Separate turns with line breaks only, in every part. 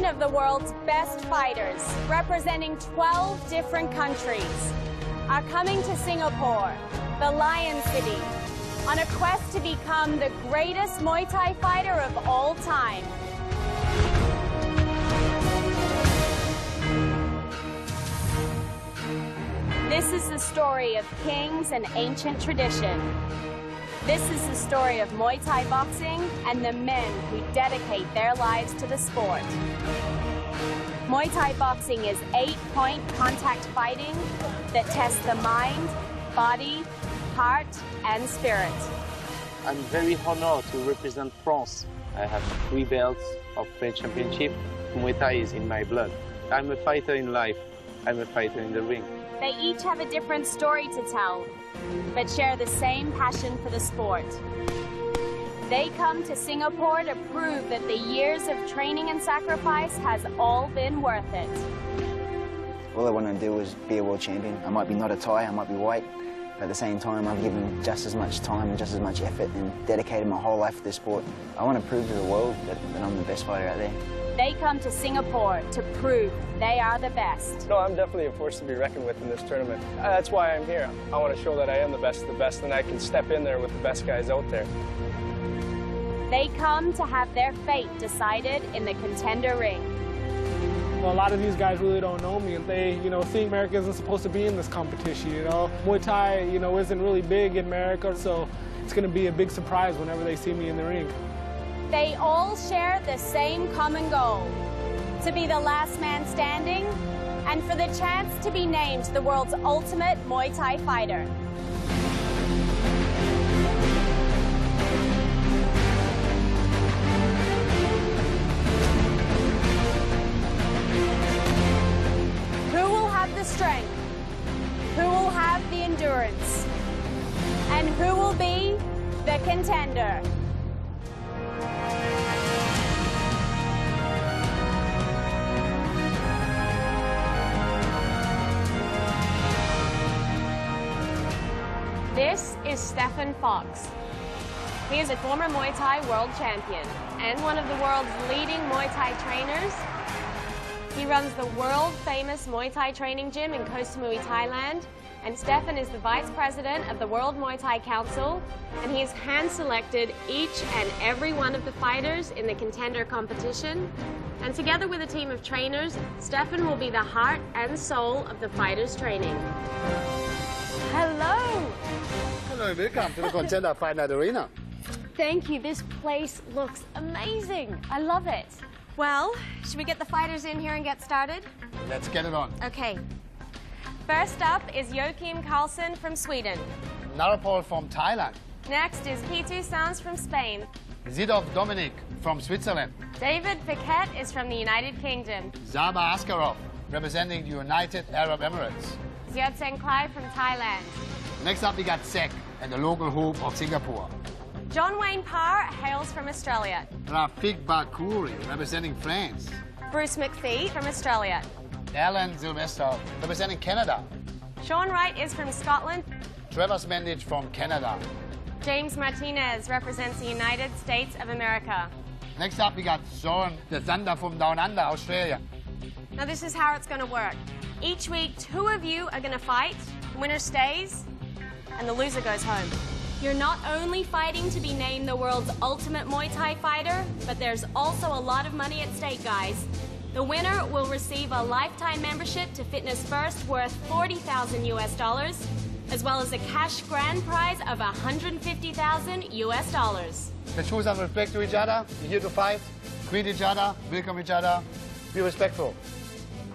of the world's best fighters, representing 12 different countries, are coming to Singapore, the Lion City, on a quest to become the greatest Muay Thai fighter of all time. This is the story of kings and ancient tradition. This is the story of Muay Thai boxing and the men who dedicate their lives to the sport. Muay Thai boxing is 8-point contact fighting that tests the mind, body, heart, and spirit.
I'm very honored to represent France. I have 3 belts of French Championship. Muay Thai is in my blood. I'm a fighter in life. I'm a fighter in the ring.
They each have a different story to tell, but share the same passion for the sport. They come to Singapore to prove that the years of training and sacrifice has all been worth it.
All I want to do is be a world champion. I might be not a Thai, I might be white, but at the same time I've given just as much time and just as much effort and dedicated my whole life to this sport. I want to prove to the world that I'm the best fighter out there.
They come to Singapore to prove they are the best.
No, I'm definitely a force to be reckoned with in this tournament. That's why I'm here. I want to show that I am the best of the best and I can step in there with the best guys out there.
They come to have their fate decided in the contender ring.
Well, a lot of these guys really don't know me, and they, think America isn't supposed to be in this competition, Muay Thai, isn't really big in America, so it's going to be a big surprise whenever they see me in the ring.
They all share the same common goal, to be the last man standing, and for the chance to be named the world's ultimate Muay Thai fighter. Who will have the strength? Who will have the endurance? And who will be the contender? This is Stephen Fox. He is a former Muay Thai world champion and one of the world's leading Muay Thai trainers. He runs the world-famous Muay Thai training gym in Koh Samui, Thailand. And Stephen is the vice president of the World Muay Thai Council, and he has hand-selected each and every one of the fighters in the contender competition. And together with a team of trainers, Stephen will be the heart and soul of the fighters' training. Hello!
Hello, welcome to the Contender Fight Night Arena.
Thank you. This place looks amazing. I love it. Well, should we get the fighters in here and get started?
Let's get it on.
Okay. First up is Joachim Karlsson from Sweden.
Narupol from Thailand.
Next is Pitu Sans from Spain.
Zidov Dominic from Switzerland.
David Piquet is from the United Kingdom.
Askerov representing the United Arab Emirates.
Yossenkai from Thailand.
Next up we got Sek and the local hope of Singapore.
Jonwainpa hails from Australia.
Rafik Bakouri representing France.
Bruce McPhee from Australia.
Alan Sylvester representing Canada.
Sean Wright is from Scotland.
Trevor Smendich from Canada.
James Martinez represents the United States of America.
Next up we got Soren the Thunder from Down Under, Australia.
Now this is how it's going to work. Each week, 2 of you are going to fight, winner stays, and the loser goes home. You're not only fighting to be named the world's ultimate Muay Thai fighter, but there's also a lot of money at stake, guys. The winner will receive a lifetime membership to Fitness First worth $40,000 US, as well as a cash grand prize of $150,000 US.
Let's show some respect to each other. We're here to fight, greet each other, welcome each other, be respectful.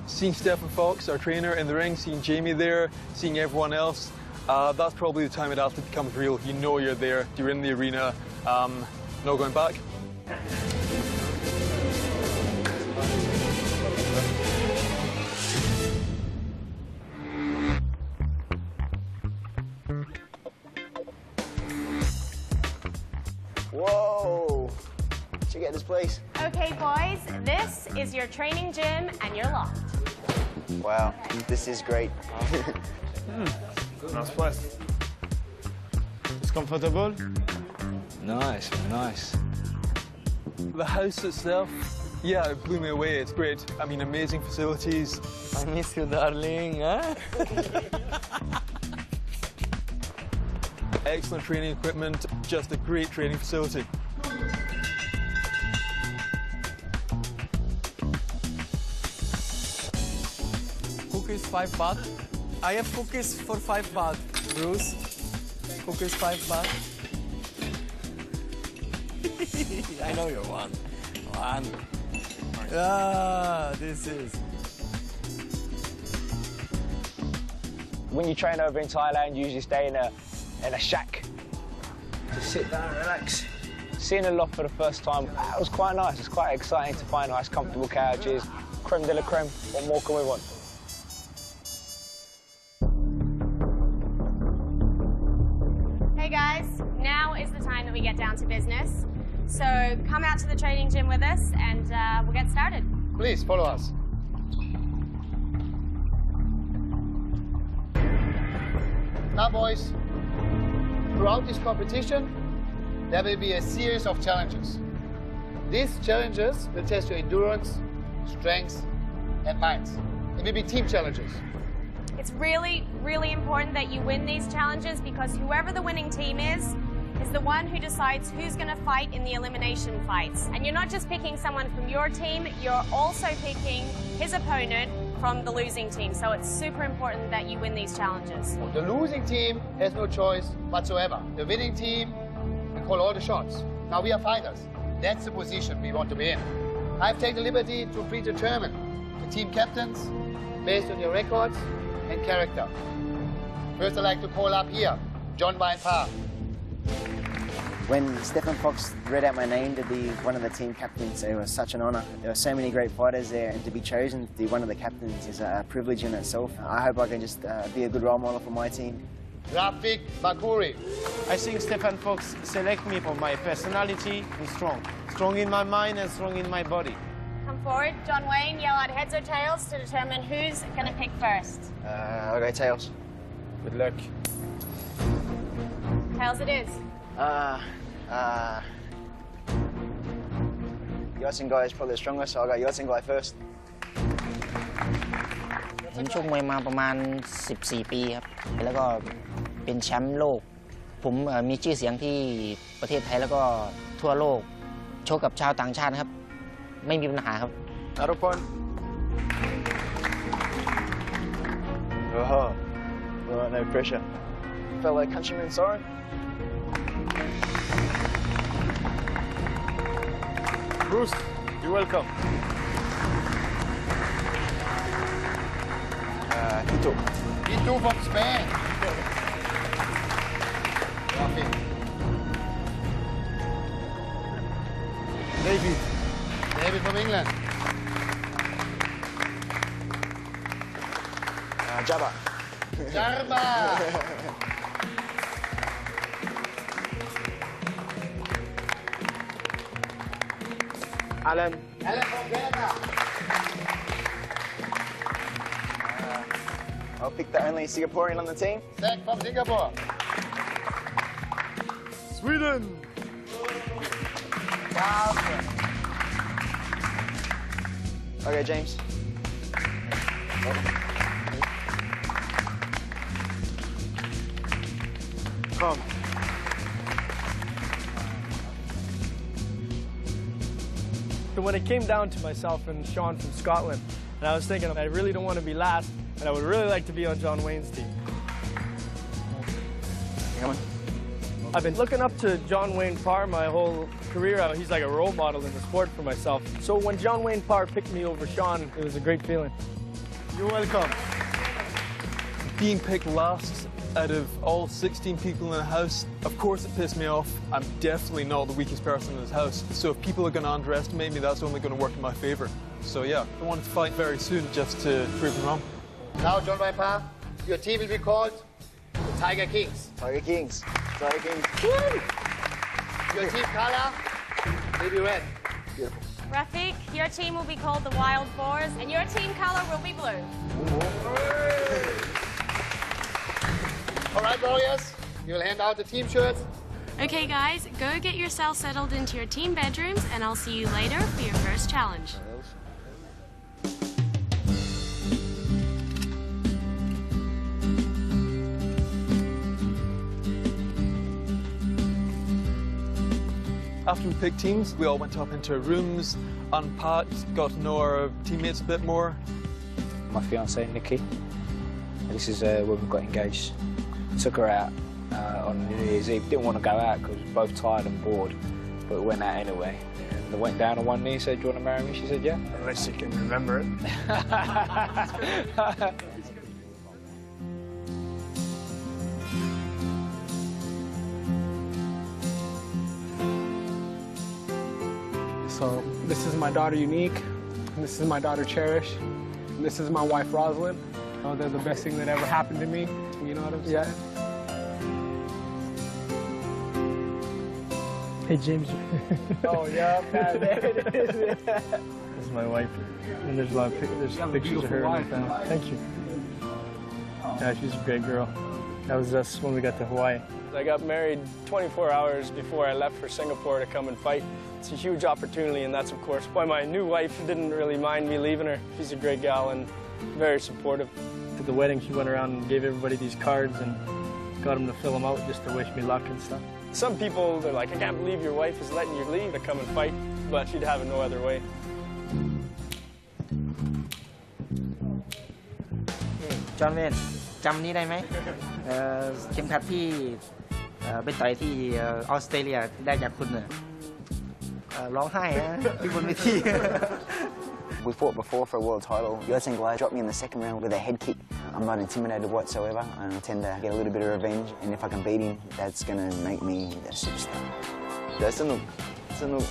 Seeing Stephen Fox, our trainer, in the ring, seeing Jamie there, seeing everyone else, that's probably the time it after becomes real. You know you're there, you're in the arena, no going back.
Whoa! Check out this place.
Okay, boys, this is your training gym, and you're locked.
Wow, this is great.
Nice place. It's comfortable.
Nice, nice.
The house itself Yeah, it blew me away. It's great. I mean, amazing facilities.
I miss you, darling. Huh?
Excellent training equipment. Just a great training facility.
Cookies 5 baht. I have cookies for 5 baht. Bruce, cookies 5 baht. I know you want. One. Ah, this is.
When you train over in Thailand, you usually stay in a shack.
Just sit down, relax.
Seeing a lot for the first time, it was quite nice. It's quite exciting to find nice, comfortable couches. Creme de la creme. What more can we want?
Hey guys, now is the time that we get down to business. So come out to the training gym with us and we'll get started.
Please follow us. Now, boys, throughout this competition, there will be a series of challenges. These challenges will test your endurance, strength, and minds. It will be team challenges.
It's really, really important that you win these challenges because whoever the winning team is the one who decides who's going to fight in the elimination fights. And you're not just picking someone from your team, you're also picking his opponent from the losing team. So it's super important that you win these challenges.
The losing team has no choice whatsoever. The winning team will call all the shots. Now we are fighters. That's the position we want to be in. I've taken the liberty to predetermine the team captains based on your records and character. First, I'd like to call up here, Jonwainpa.
When Stephen Fox read out my name to be one of the team captains, it was such an honour. There were so many great fighters there, and to be chosen to be one of the captains is a privilege in itself. I hope I can just be a good role model for my team.
Rafik Bakuri.
I think Stephen Fox select me for my personality and strong. Strong in my mind and strong in my body.
Come forward, John Wayne, yell out heads or tails to determine who's going to pick first.
I'll go tails.
Good luck.
Tails it is.
Yossenkai is probably the strongest, so I'll go Yossenkai first.
ผมชกมวยมาประมาณ 14 ปีครับแล้วก็เป็นแชมป์โลกผมมีชื่อเสียงที่ประเทศไทยแล้วก็ทั่วโลกชกกับชาวต่างชาติครับไม่มีปัญหาครับ
Narupol.
Well, no pressure. Fellow countryman, sorry.
Bruce, you're welcome.
Itu from Spain. Rafik. David from England.
Jabba.
Jarba.
Alan.
Alan from Canada.
I'll pick the only Singaporean on the team.
Zach from Singapore.
Sweden.
Okay, James.
Come. So when it came down to myself and Sean from Scotland, and I was thinking, I really don't want to be last, and I would really like to be on John Wayne's team.
Come on.
I've been looking up to John Wayne Parr my whole career. He's like a role model in the sport for myself. So when John Wayne Parr picked me over Sean, it was a great feeling. You're welcome.
Being picked last out of all 16 people in the house, of course it pissed me off. I'm definitely not the weakest person in this house. So if people are going to underestimate me, that's only going to work in my favour. So yeah, I wanted to fight very soon just to prove them wrong.
Now, John Wainpa, your team will be called the Tiger Kings.
Tiger Kings. Tiger Kings.
Your team color will be red.
Beautiful.
Rafik, your team will be called the Wild Fours, and your team color will be blue.
All right, warriors, we will hand out the team shirts.
Okay guys, go get yourself settled into your team bedrooms and I'll see you later for your first challenge.
After we picked teams, we all went up into rooms, unpacked, got to know our teammates a bit more.
My fiancée, Nikki, this is when we got engaged. Took her out on New Year's Eve. Didn't want to go out because we were both tired and bored, but we went out anyway. And I went down on one knee, said, "Do you want to marry me?" She said, "Yeah."
Unless you can remember it.
So this is my daughter Unique, and this is my daughter Cherish, and this is my wife Rosalind. Oh, they're the best thing that ever happened to me. You know what I'm saying?
Yeah. Hey, James.
Oh, yeah, man, there it is.
This is my wife. And there's a lot of pictures of her and my family. Thank you. Yeah, she's a great girl. That was us when we got to Hawaii.
I got married 24 hours before I left for Singapore to come and fight. It's a huge opportunity, and that's, of course, why my new wife didn't really mind me leaving her. She's a great gal and very supportive.
At the wedding, she went around and gave everybody these cards and got them to fill them out just to wish me luck and stuff.
Some people, they're like, "I can't believe your wife is letting you leave to come and fight," but she'd have it no other way.
John Wayne จำนี้ได้ไหมเข็มขัดที่ไปต่อยที่ออสเตรเลียได้จากคุณร้องไห้นะที่บนเวที
We fought before for a world title. Yossenkai dropped me in the second round with a head kick. I'm not intimidated whatsoever. I intend to get a little bit of revenge, and if I can beat him, that's going to make me a superstar. สนุก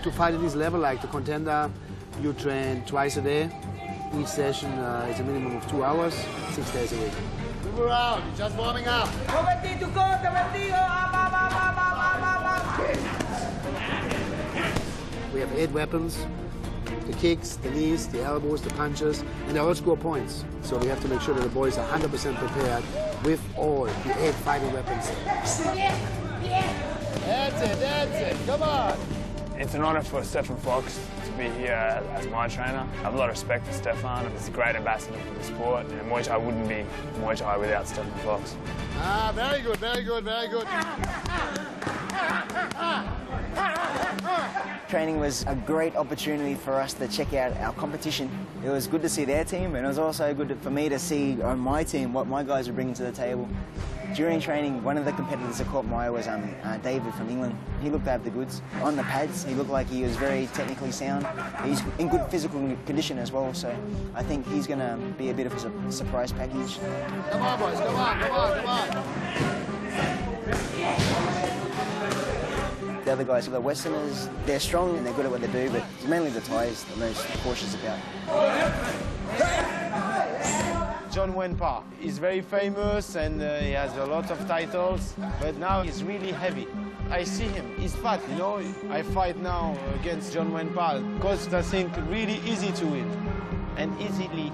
To fight at this level, like the contender, you train twice a day. Each session is a minimum of 2 hours, 6 days a week.
Move around, you're just warming up.
We have 8 weapons, the kicks, the knees, the elbows, the punches, and they all score points. So we have to make sure that the boys are 100% prepared with all the 8 fighting weapons.
That's it, come on.
It's an honour for Stefan Fox to be here as my trainer. I have a lot of respect for Stefan. He's a great ambassador for the sport, and Muay Thai wouldn't be Muay Thai without Stefan Fox.
Ah, very good, very good, very good.
Training was a great opportunity for us to check out our competition. It was good to see their team, and it was also good for me to see on my team what my guys were bringing to the table. During training, one of the competitors that caught my eye was David from England. He looked to have the goods. On the pads, he looked like he was very technically sound. He's in good physical condition as well, so I think he's going to be a bit of a surprise package.
Come on, boys, come on, come on, come on.
The other guys, the Westerners, they're strong and they're good at what they do, but it's mainly the Thais that I'm most cautious about.
Jonwainpa is very famous and he has a lot of titles, but now he's really heavy. I see him, he's fat, you know. I fight now against Jonwainpa because I think really easy to win, and easily.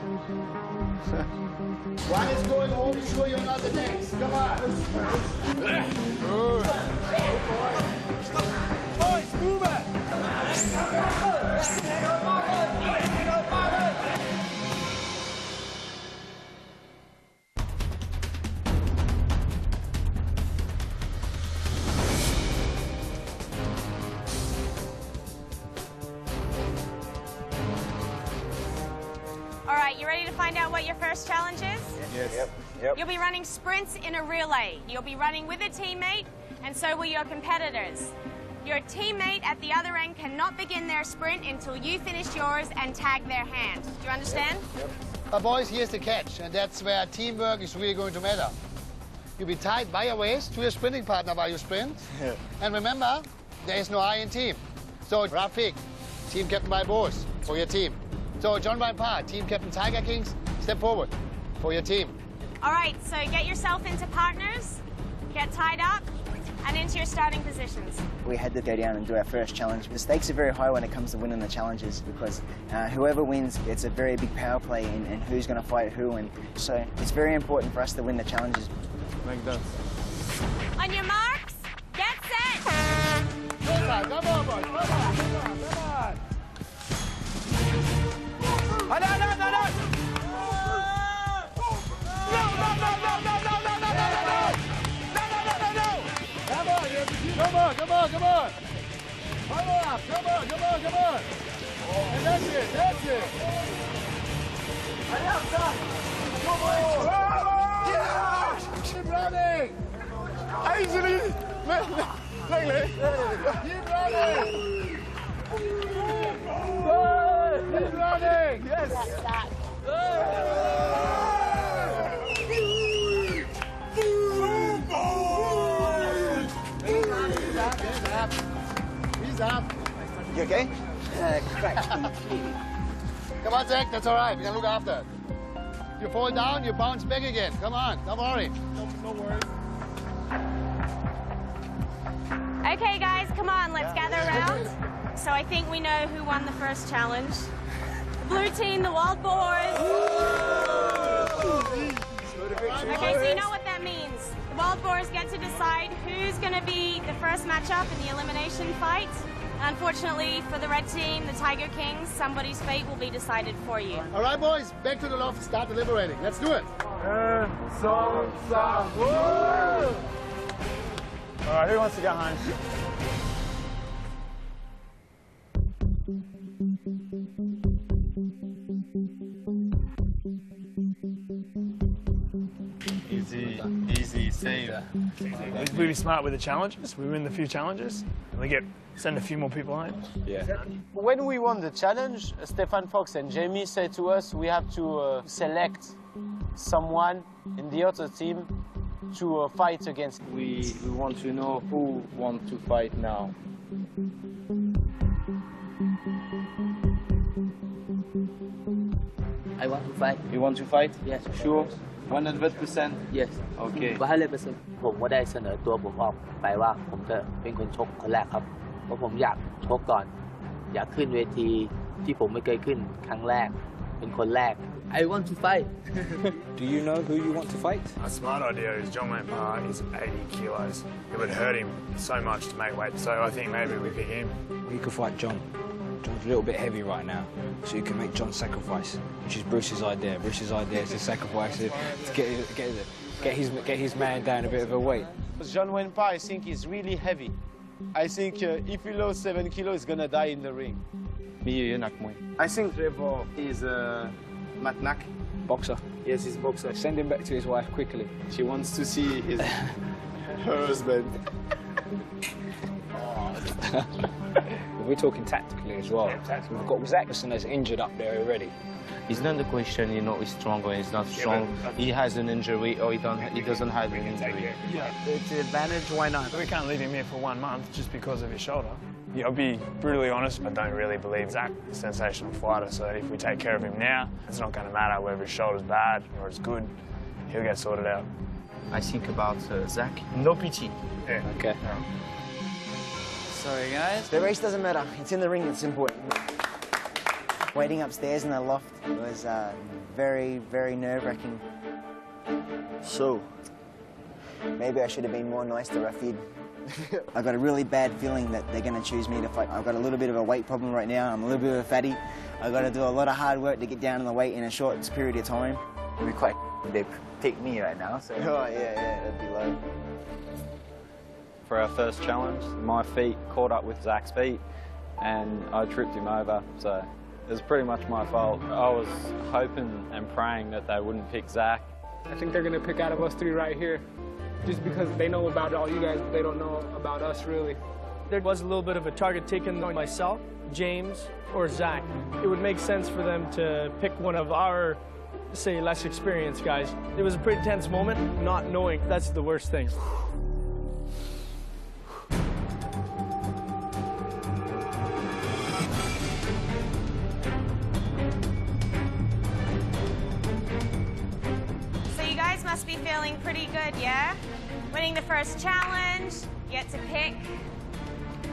One is going home, sure you're not the next. Come on. Good.
Boys, move it!
All right, you ready to find out what your first challenge is?
Yes. Yep.
You'll be running sprints in a relay. You'll be running with a teammate, and so will your competitors. Your teammate at the other end cannot begin their sprint until you finish yours and tag their hand. Do you understand?
Yep. But boys, here's the catch, and that's where teamwork is really going to matter. You'll be tied by your waist to your sprinting partner while you sprint. And remember, there is no I in team. So Rafik, team captain by Bose, for your team. So Jonwainpa, team captain Tiger Kings, step forward for your team.
All right, so get yourself into partners, get tied up, and into your starting positions.
We had to go down and do our first challenge. The stakes are very high when it comes to winning the challenges because whoever wins, it's a very big power play and who's going to fight who, and so it's very important for us to win the challenges.
Like that.
On your marks, get set!
Come on, boys, come on. Come on. Come on. And that's it. Yeah! Keep running!
Easily!
Keep running!
Yes!
He's up.
You okay?
Cracked. Come on, Zach, that's all right. We can look after it. If you fall down, you bounce back again. Come on, don't worry.
No worries.
Okay, guys, come on, let's gather around. So I think we know who won the first challenge. Blue team, the Wild Boars. Okay, so you know what that means. The Wild Boars get to decide who's going to be the first matchup in the elimination fight. Unfortunately for the red team, the Tiger Kings, somebody's fate will be decided for you.
All right, boys, back to the loft, start deliberating. Let's do it.
All right, who wants to go home?
Easy, save. We'd be smart with the challenges. We win the few challenges, and we send a few more people home.
Yeah.
When we won the challenge, Stefan Fox and Jamie said to us we have to select someone in the other team to fight against.
We want to know who wants to fight now.
I want to fight.
You want to fight?
Yes.
Sure? 100%?
Yes.
Okay.
100%ผมก็ได้เสนอตัวผมออกไปว่าผมจะเป็นคนชกคนแรกครับเพราะผมอยากชกก่อนอยากขึ้นเวทีที่ผมไม่เคยขึ้นครั้งแรกเป็นคนแรก I want to fight.
Do you know who you want to fight?
A smart idea is Jonweinpa is 80 kilos. It would hurt him so much to make weight, so I think maybe we pick him.
You could fight John. John's a little bit heavy right now, so you can make John sacrifice, which is Bruce's idea. Bruce's idea is to sacrifice it to get his man down a bit of a weight.
Jonweinpa, I think, is really heavy. I think if he lost 7 kilos, he's gonna die in the ring.
I think Trevor is Matnak.
Boxer.
Yes, he's boxer.
Send him back to his wife quickly.
She wants to see her husband.
We're talking tactically as well. We've got Zackerson that's injured up there already.
It's not the question, he's strong or he's not strong. He has an injury or he doesn't have an injury.
Yeah, it's an advantage, why not? We can't leave him here for 1 month just because of his shoulder. Yeah, I'll be brutally honest, I don't really believe Zach is a sensational fighter, so if we take care of him now, it's not going to matter whether his shoulder's bad or it's good. He'll get sorted out.
I think about Zach, no pity.
Yeah.
Okay.
Sorry, guys. The race doesn't matter. It's in the ring that's important. Waiting upstairs in the loft was very, very nerve-wracking. So, maybe I should have been more nice to Rafid. I got a really bad feeling that they're going to choose me to fight. I've got a little bit of a weight problem right now. I'm a little bit of a fatty. I've got to do a lot of hard work to get down in the weight in a short period of time.
It'd be quite they pick me right now. So.
Oh, yeah, that'd be low.
For our first challenge, my feet caught up with Zach's feet and I tripped him over, so it was pretty much my fault. I was hoping and praying that they wouldn't pick Zach.
I think they're going to pick out of us three right here, just because they know about all you guys, but they don't know about us, really.
There was a little bit of a target taken on myself, James, or Zach. It would make sense for them to pick one of our, say, less experienced guys. It was a pretty tense moment, not knowing. That's the worst thing.
So you guys must be feeling pretty good, yeah? Winning the first challenge, get to pick.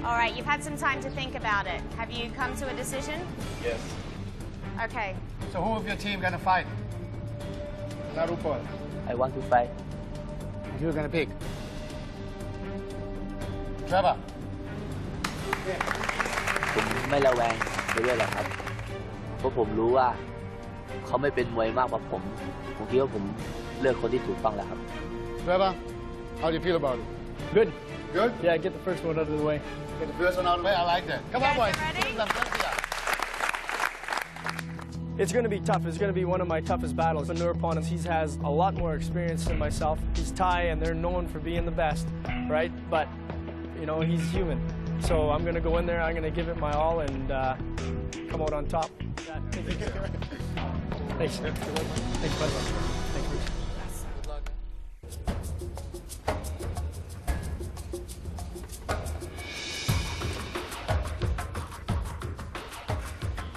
All right, you've had some time to think about it. Have you come to a decision?
Yes.
Okay.
So who of your team gonna fight?
Narupol.
I want to fight.
You're gonna pick. Trevor.
ผมไม่ระแวงในเรื่องหรอกครับเพราะผมรู้ว่าเขาไม่เป็นมวยมากกว่าผมคิดว่าผมเลือกคนที่ถูกต้องแล้วครับ
Trevor, how do you feel about it?
Good.
Good?
Yeah, get the first one out of the way.
Get the first one out of the way. I like that. Come on, boys.
It's going to be tough. It's going to be one of my toughest battles. The Narupol, he has a lot more experience than myself. He's Thai, and they're known for being the best, right? But, you know, he's human. So I'm going to go in there, I'm going to give it my all, and come out on top. Thanks. Thanks, bud. Thanks, Bruce.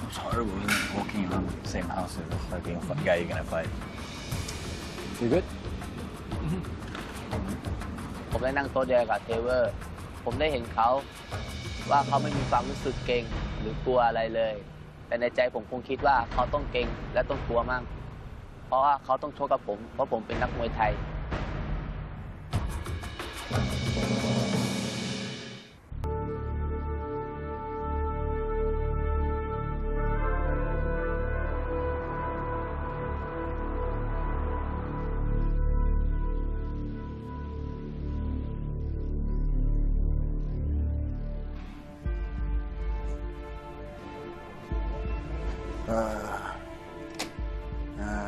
It's horrible, isn't it? Walking around the same house as the guy you're gonna fight.
You good?
ผมได้นั่งโต๊ะเดียวกับเทเวอร์ผมได้เห็นเขาว่าเขาไม่มีความรู้สึกเกรงหรือกลัวอะไรเลยแต่ในใจผมคงคิดว่าเขาต้องเกรงและต้องกลัวมากเพราะว่าเขาต้องชกกับผมเพราะผมเป็นนักมวยไทย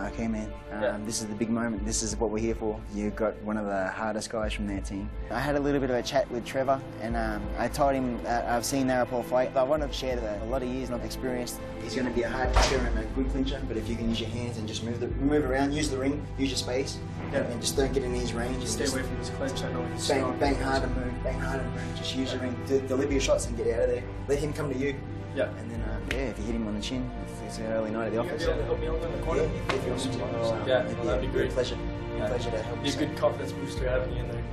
Okay, man. This is the big moment. This is what we're here for. You've got one of the hardest guys from their team. I had a little bit of a chat with Trevor, and I told him that I've seen Narupol fight. I want to share that a lot of years and I've experienced. He's going to be a hard kicker and a good clincher, but if you can use your hands and just move around, use the ring, use your space, and just don't get in his range.
Stay away from his clinch. I know he's
bang hard and move, bang hard and move. Just use the ring, deliver your shots and get out of there. Let him come to you.
Yeah.
And then, if you hit him on the chin, it's an early night at the office.
You gonna help me out in the corner?
Yeah, if you want to.
That'd be great.
Pleasure. Pleasure to help.
Be a good confidence booster having you in there.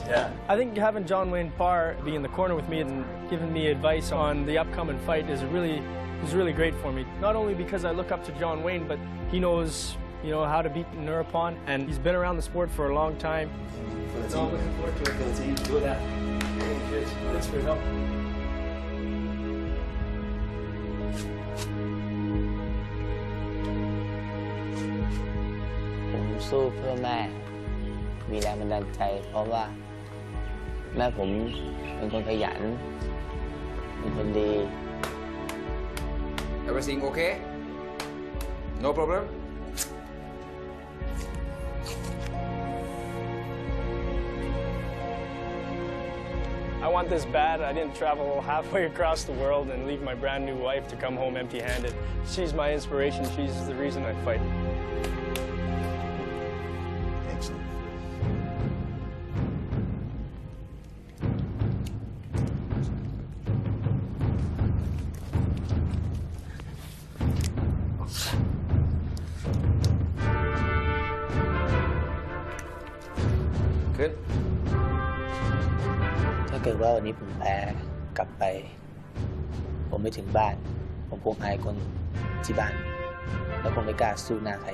Yeah. I think having Jonwainpa be in the corner with me and giving me advice on the upcoming fight is really great for me. Not only because I look up to John Wayne, but he knows, how to beat Narupol, and he's been around the sport for a long time.
For the team.
I'm looking forward to it.
For the team.
Do that. Cheers. Thanks for your help.
ผมสู้เพื่อแม่มีแรงบันดาลใจเพราะว่าแม่ผมเป็นคนขยันเป็นคนดี
Everything okay? No problem?
I want this bad. I didn't travel halfway across the world and leave my brand new wife to come home empty-handed. She's my inspiration. She's the reason I fight.
Excellent.
Good.
ถ้าเกิดว่าวันนี้ผมแพ้กลับไปผมไม่ถึงบ้านผมคงอายคนที่บ้านแล้วผมไม่กล้าสู้หน้าใคร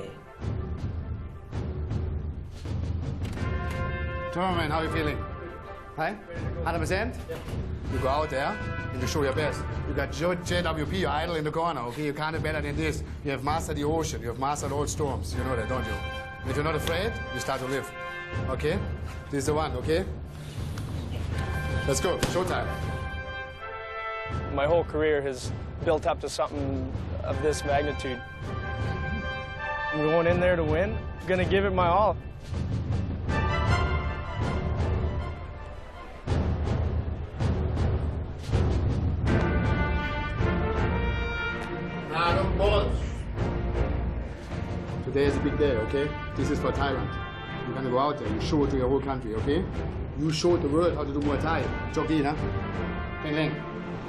Tournament, how are you feeling? Hi? 100%? You go out there and you show your best. You got JWP, your idol in the corner, okay? You can't do better than this. You have mastered the ocean. You have mastered all storms. You know that, don't you? If you're not afraid, you start to live. Okay? This is the one, okay? Let's go. Showtime.
My whole career has built up to something of this magnitude. I'm going in there to win. I'm going to give it my all.
Today is a big day, okay? This is for Thailand. You're gonna go out there, you show it to your whole country, okay? You show the world how to do Muay Thai. โชคดีนะเร่ง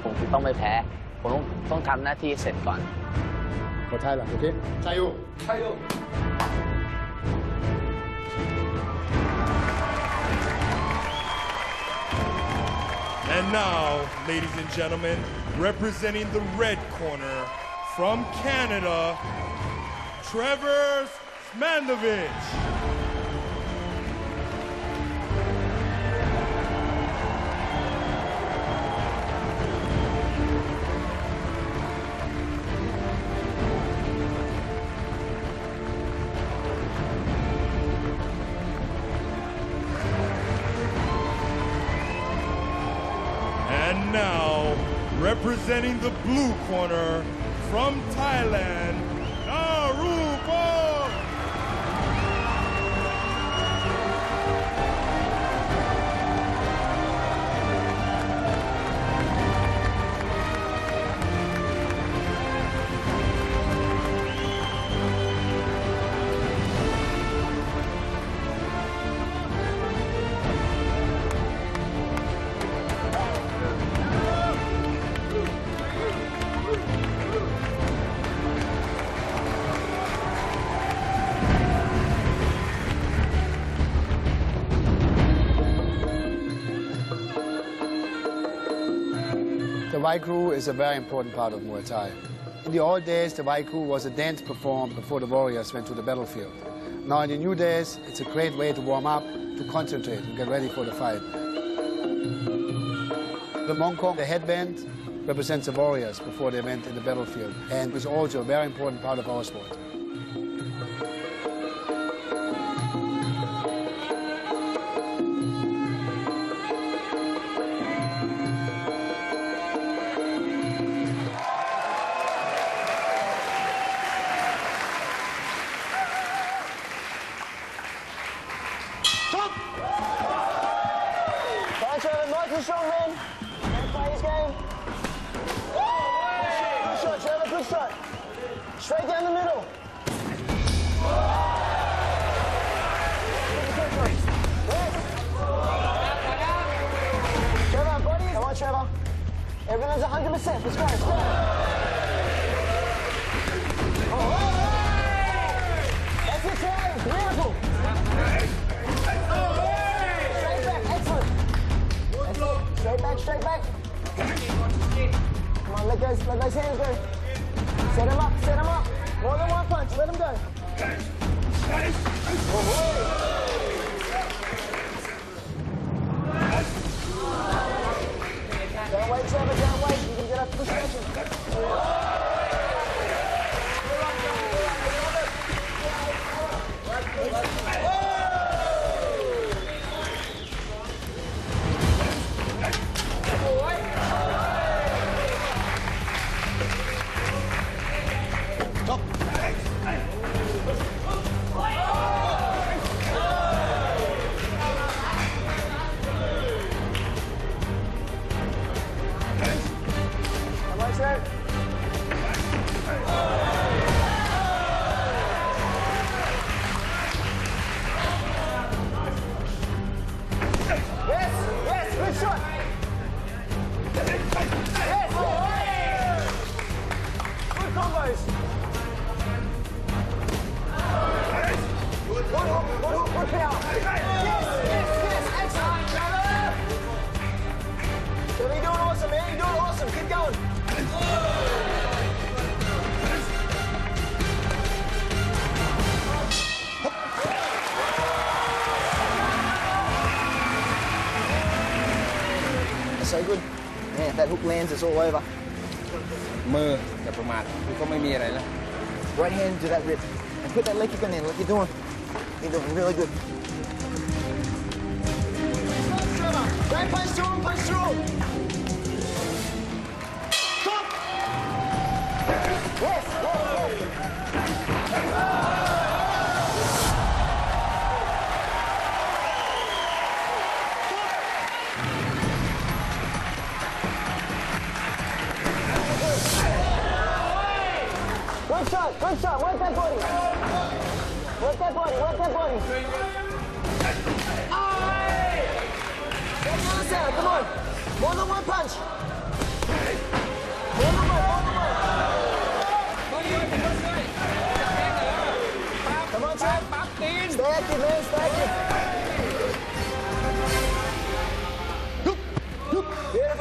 ผมต้องไม่แพ้ผมต้องทำหน้าที่เสร็จก่อน
For Thailand, okay? 加油加油
Thank
And now, ladies and gentlemen, representing the red corner from Canada, Trevor Smandovich. And now, representing the blue corner from Thailand, Narupol.
The white crew is a very important part of Muay Thai. In the old days, the white crew was a dance performed before the warriors went to the battlefield. Now in the new days, it's a great way to warm up, to concentrate and get ready for the fight. The Mongkong, the headband, represents the warriors before they went in the battlefield, and is also a very important part of our sport.
Straight down the middle. Trevor, buddy. Come on, Trevor. Everyone's 100%. Let's go. Let's go. That's it, Trevor. Beautiful. Straight back. Excellent. That's it. Straight back. Straight back. Come on, let those hands go. Set him up, set him up. More than one punch, let him go. Don't wait, Trevor, don't wait. You can get up to the session. So good. Man, if that hook lands, it's all over.
มืออย่าประมาทมันก็ไม่มีอะไรแล้ว
Right hand to that rib. And put that leg kick in there, like you're doing. You're doing really good.
Right punch through him, punch through him. Stop. Yes, Good shot, work that body. Work that body, work that body. Get the other side, come on. More than one punch. More than one, more than one. Come on, Trev. Stay active, man, stay active. Beautiful.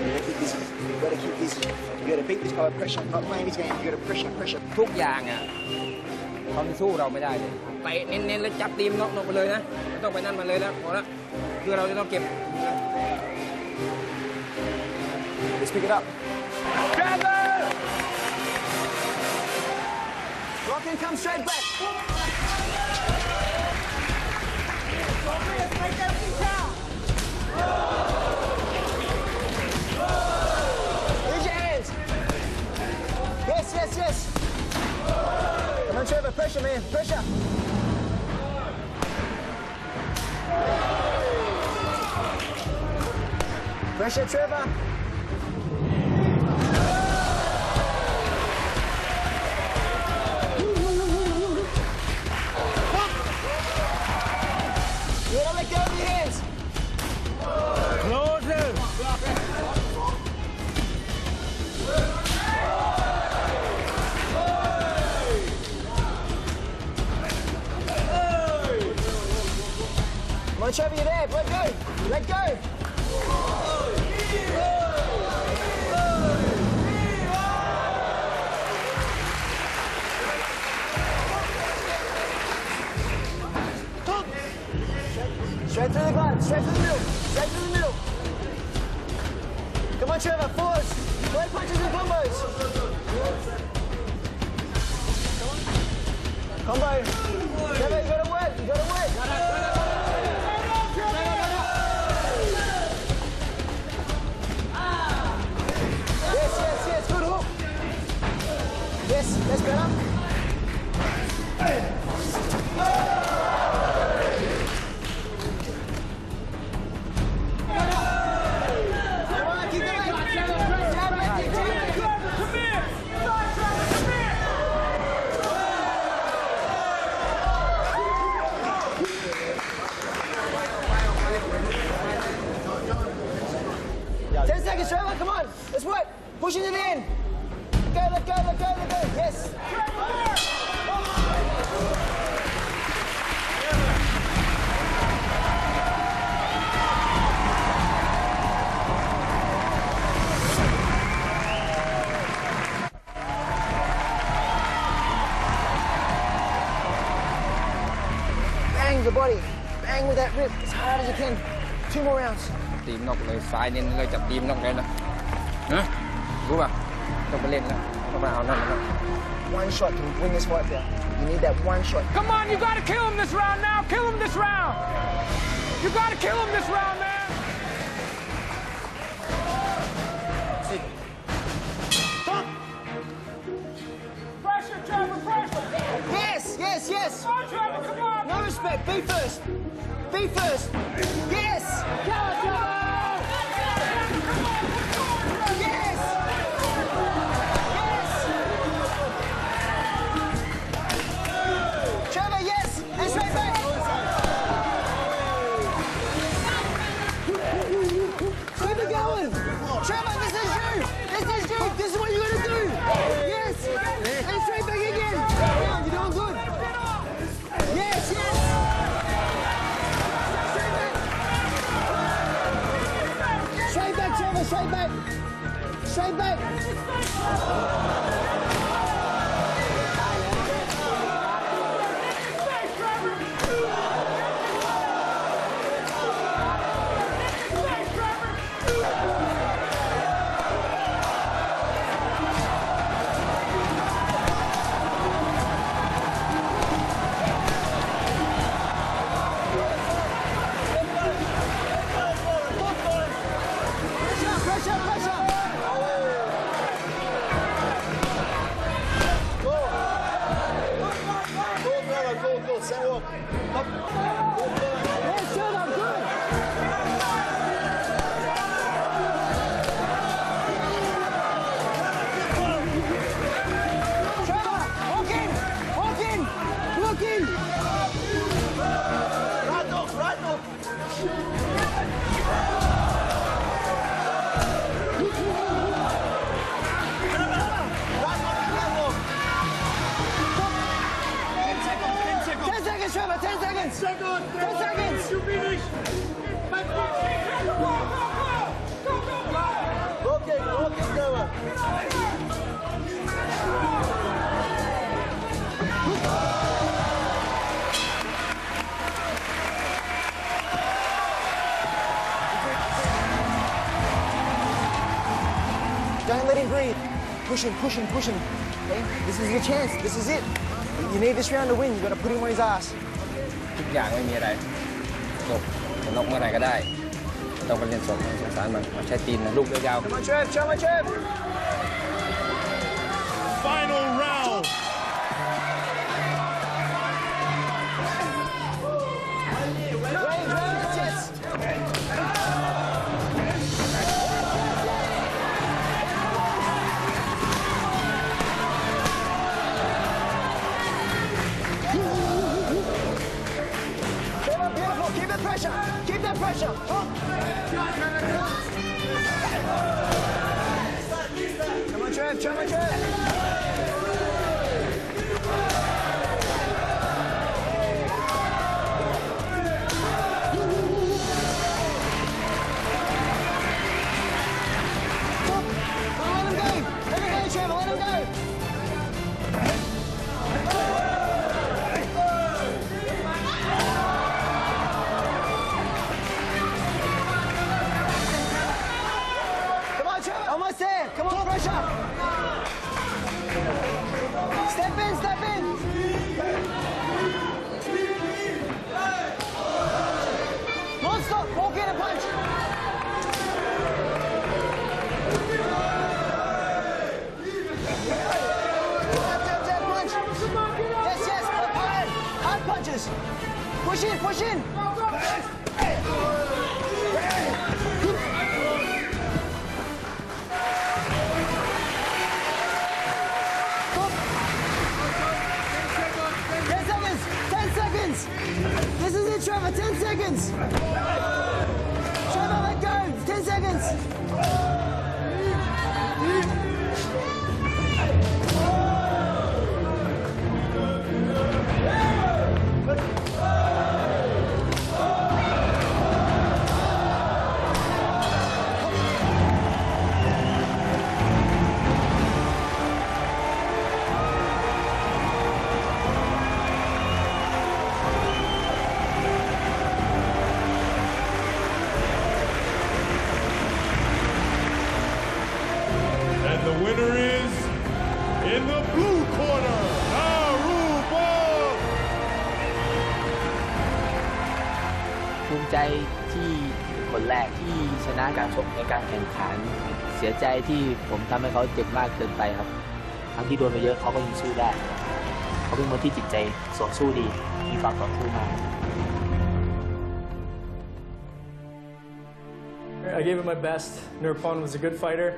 You gotta keep busy. You gotta beat this guy with pressure. Not playing his game. You gotta pressure.
ทุกอย่างอ่ะเขาสู้เราไม่ได้เลยเตะเน้นๆแล้วจับตีมน็อกไปเลยนะไม่ต้องไปนั่นมาเลยแล้วพอแล้วคือเราจะต้องเก็บ
Let's pick it up. Rock and come straight back. Use your hands. Yes. Come on, Trevor. Pressure, man. Pressure. Pressure, Trevor. You gotta let go of your hands.
Closer.
Come on, Trevor, you're there. Let go. Straight through the guard, straight through the middle. Come on, Trevor, forwards. Leg punches and combos. Combo. Trevor, you gotta work. Yes, good hook. Yes, that's better. Trevor, come on. Let's work. Pushing it in. Let go. Yes. Bang the body. Bang with that rib as hard as you can. 2 more rounds.
ตีมน็อกเลยซ้ายเน้นเลยจับตีมน็อกเลยนะรู้ป่ะต้องไปเล่นแล้วต้องไปเอานั่นแล้ว
One shot can win this fight there. You need that one shot.
Come on, you gotta kill him this round now. Kill him this round. You gotta kill him this round, man. Pressure, Trevor, pressure.
Yes.
Come on, Trevor, come on.
No respect. Be first. Yes. Go, Trevor. Yes. Trevor, yes. And straight back. Keep it going. Trevor, this is you. This is what you're going to do. Yes. And straight back again. You're doing good. Yes. Straight back, Trevor, straight back. Pressure.
Don't let him breathe. Push him, push him, push him. Okay? This is your chance. This is it. You need this round to win. You've got to put him on his ass.
ทุกอย่างไม่มีอะไรจบจะนกเมื่อไหร่ก็ได้ไม่ต้องไปเล่นสดสงสารมันใช้ตีนนะลูกยาว
Come on, Trev. Come on, Trev.
Final round.
Keep that pressure. Keep that pressure. Come on, Trev. Come on, Trev. Let him go. Let him go, Trevor. Let him go. Almost there. Come on, pressure. Step in, step in. Non-stop. Walk in and punch. Jab, punch. Yes, yes. Hard punches. Push in, push in. This is it, Trevor. 10 seconds. Trevor, let go. 10 seconds.
The winner is, in the blue corner, Narupol.
ภูมิใจที่คนแรกที่ชนะการชกในการแข่งขันเสียใจที่ผมทำให้เขาเจ็บมากเกินไปครับทั้งที่โดนมาเยอะเขาก็ยังสู้ได้เขาเป็นคนที่จิตใจสู้ดีมีความต่อสู้มาก
I gave it my best. Narupol was a good fighter.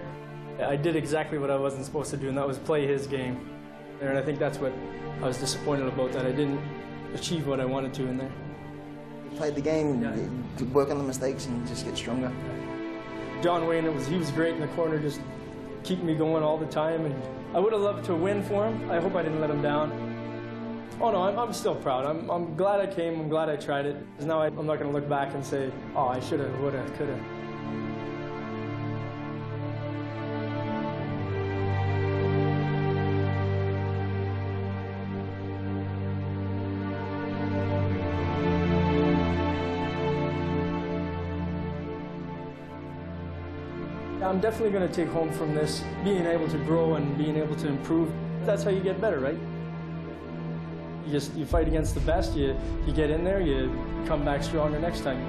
I did exactly what I wasn't supposed to do, and that was play his game. And I think that's what I was disappointed about, that I didn't achieve what I wanted to in there.
You played the game, you work on the mistakes and just get stronger.
John Wayne, he was great in the corner, just keeping me going all the time. And I would have loved to win for him. I hope I didn't let him down. Oh no, I'm still proud. I'm glad I came, I'm glad I tried it. Because now I'm not going to look back and say, oh, I should have, would have, could have. I'm definitely going to take home from this being able to grow and being able to improve. That's how you get better, right? You fight against the best, you get in there, you come back stronger next time.